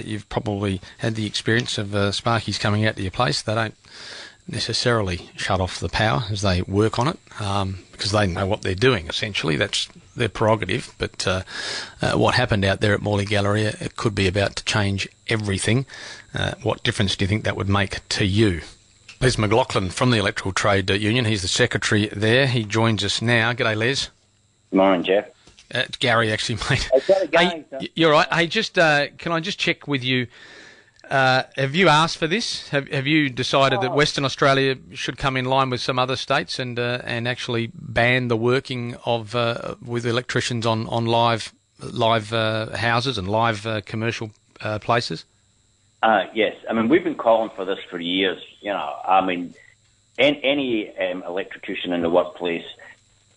You've probably had the experience of sparkies coming out to your place. They don't necessarily shut off the power as they work on it because they know what they're doing, essentially. That's their prerogative. But what happened out there at Morley Galleria, it could be about to change everything. What difference do you think that would make to you? Les McLaughlan from the Electrical Trade Union. He's the secretary there. He joins us now. G'day, Les. Good morning, Jeff. It's Gary, actually, mate. Hey, you're right. Hey, just can I just check with you? Have you asked for this? Have you decided that Western Australia should come in line with some other states and actually ban the working of with electricians on live houses and live commercial places? Yes. I mean, we've been calling for this for years. You know, I mean, any electrocution in the workplace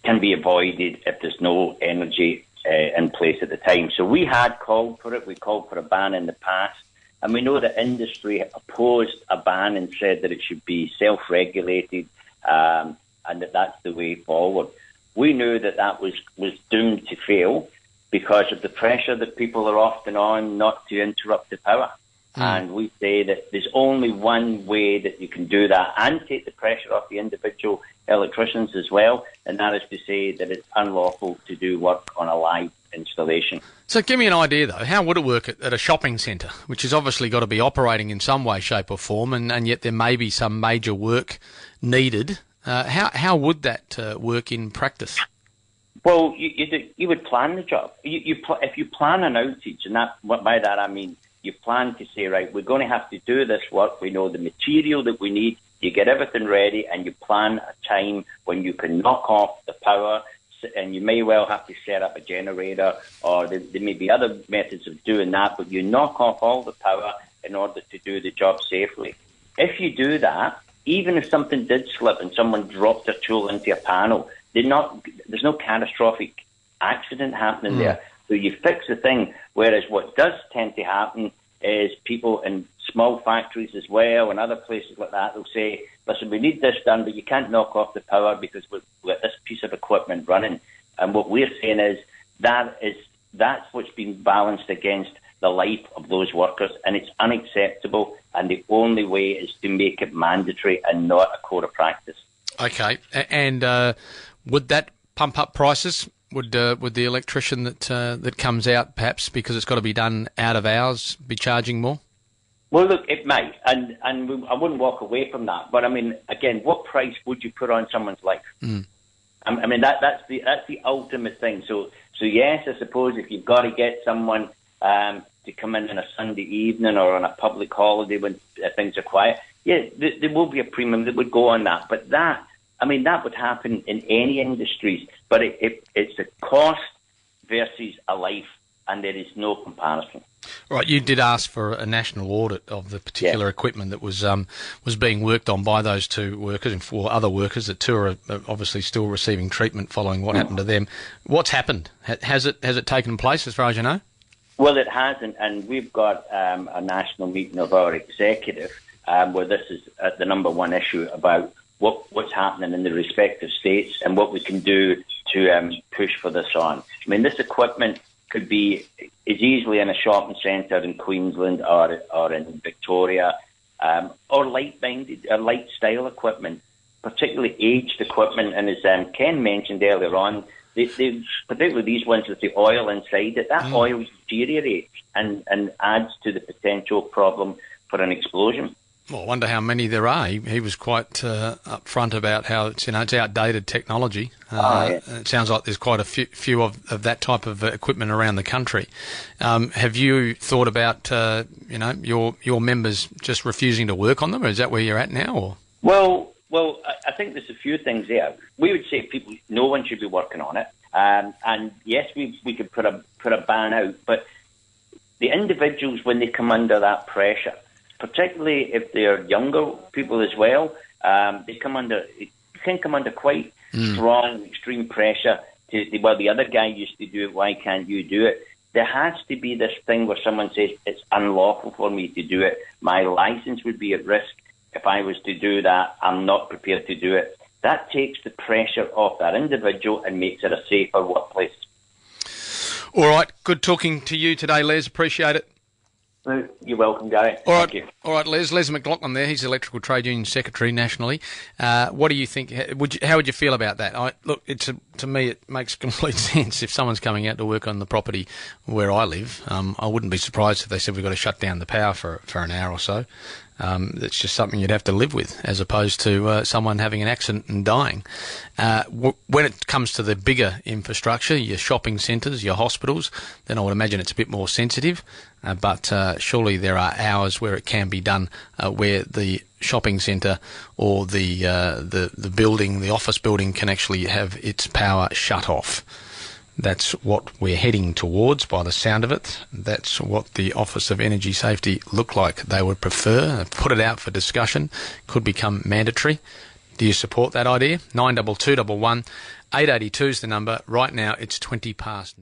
can be avoided if there's no energy in place at the time. So we had called for it. We called for a ban in the past. And we know the industry opposed a ban and said that it should be self-regulated and that that's the way forward. We knew that that was doomed to fail because of the pressure that people are often on not to interrupt the power. And we say that there's only one way that you can do that and take the pressure off the individual electricians as well, and that is to say that it's unlawful to do work on a live installation. So give me an idea, though. How would it work at a shopping centre, which has obviously got to be operating in some way, shape or form, and yet there may be some major work needed? How would that work in practice? Well, you would plan the job. If you plan an outage, and by that I mean you plan to say, right, we're going to have to do this work. We know the material that we need. You get everything ready and you plan a time when you can knock off the power, and you may well have to set up a generator, or there may be other methods of doing that, but you knock off all the power in order to do the job safely. If you do that, even if something did slip and someone dropped a tool into a panel, there's no catastrophic accident happening there. So you fix the thing, whereas what does tend to happen is people in small factories as well and other places like that will say, listen, we need this done, but you can't knock off the power because we've got this piece of equipment running. And what we're saying is that's what's being balanced against the life of those workers, and it's unacceptable, and the only way is to make it mandatory and not a code of practice. Okay, and would that pump up prices? Would the electrician that comes out, perhaps because it's got to be done out of hours, be charging more? Well, look, it might, and I wouldn't walk away from that. But I mean, again, what price would you put on someone's life? I mean, that's the ultimate thing. So yes, I suppose if you've got to get someone to come in on a Sunday evening or on a public holiday when things are quiet, yeah, there will be a premium that would go on that. But that would happen in any industries, but it's a cost versus a life, and there is no comparison. Right, you did ask for a national audit of the particular equipment that was being worked on by those two workers and for other workers. That two are obviously still receiving treatment following what happened to them. What's happened? Has it taken place as far as you know? Well, it hasn't, and we've got a national meeting of our executive where this is the number one issue about what's happening in the respective states and what we can do to push for this on. I mean, this equipment is easily in a shopping centre in Queensland or in Victoria, or light-minded or light-style equipment, particularly aged equipment. And as Ken mentioned earlier on, particularly these ones with the oil inside it, that oil deteriorates and adds to the potential problem for an explosion. Well, I wonder how many there are. He was quite upfront about how it's outdated technology. It sounds like there's quite a few of that type of equipment around the country. Have you thought about your members just refusing to work on them, or is that where you're at now? Or? Well, I think there's a few things there. We would say no one should be working on it, and yes, we could put a ban out, but the individuals, when they come under that pressure, particularly if they're younger people as well, they can come under quite strong, extreme pressure well, the other guy used to do it, why can't you do it? There has to be this thing where someone says, it's unlawful for me to do it. My license would be at risk if I was to do that. I'm not prepared to do it. That takes the pressure off that individual and makes it a safer workplace. All right. Good talking to you today, Les. Appreciate it. You're welcome, Gary. All right, Thank you. all right, Les McLaughlan there. He's Electrical Trade Union Secretary nationally. What do you think? How would you feel about that? Look, to me, it makes complete sense. If someone's coming out to work on the property where I live, I wouldn't be surprised if they said we've got to shut down the power for an hour or so. It's just something you'd have to live with, as opposed to someone having an accident and dying. When it comes to the bigger infrastructure, your shopping centres, your hospitals, then I would imagine it's a bit more sensitive. But surely there are hours where it can be done, where the shopping centre or the building, the office building, can actually have its power shut off. That's what we're heading towards by the sound of it. That's what the Office of Energy Safety look like they would prefer. Put it out for discussion. Could become mandatory. Do you support that idea? 92211 882 is the number. Right now it's 20 past.